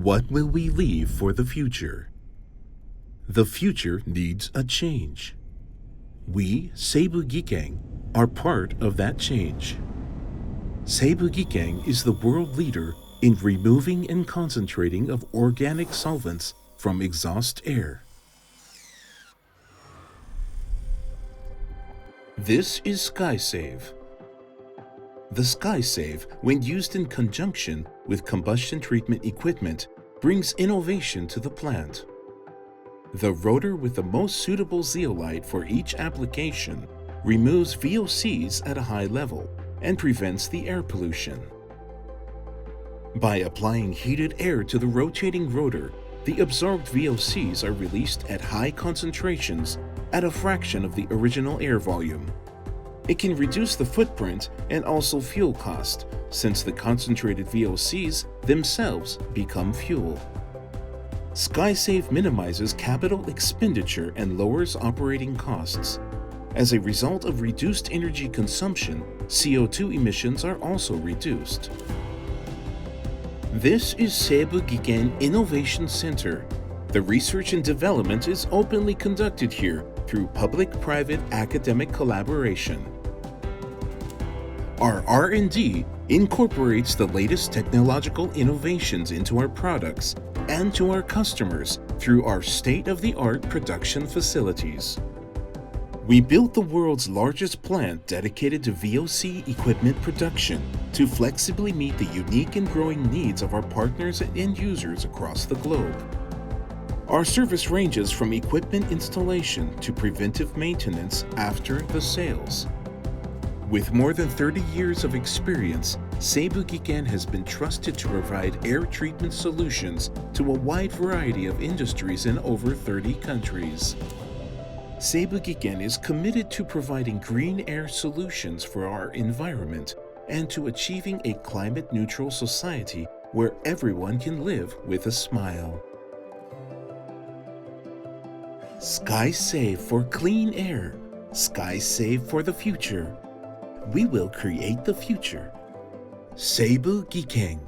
What will we leave for the future? The future needs a change. We, SEIBU GIKEN, are part of that change. SEIBU GIKEN is the world leader in removing and concentrating of organic solvents from exhaust air. This is SkySave. The SkySave, when used in conjunction with combustion treatment equipment, brings innovation to the plant. The rotor with the most suitable zeolite for each application removes VOCs at a high level and prevents the air pollution. By applying heated air to the rotating rotor, the absorbed VOCs are released at high concentrations at a fraction of the original air volume. It can reduce the footprint and also fuel cost, since the concentrated VOCs themselves become fuel. SkySave minimizes capital expenditure and lowers operating costs. As a result of reduced energy consumption, CO2 emissions are also reduced. This is SEIBU GIKEN Innovation Center. The research and development is openly conducted here through public-private academic collaboration. Our R&D incorporates the latest technological innovations into our products and to our customers through our state-of-the-art production facilities. We built the world's largest plant dedicated to VOC equipment production to flexibly meet the unique and growing needs of our partners and end users across the globe. Our service ranges from equipment installation to preventive maintenance after the sales. With more than 30 years of experience, SEIBU GIKEN has been trusted to provide air treatment solutions to a wide variety of industries in over 30 countries. SEIBU GIKEN is committed to providing green air solutions for our environment and to achieving a climate-neutral society where everyone can live with a smile. SkySave for clean air. SkySave for the future. We will create the future. SEIBU GIKEN.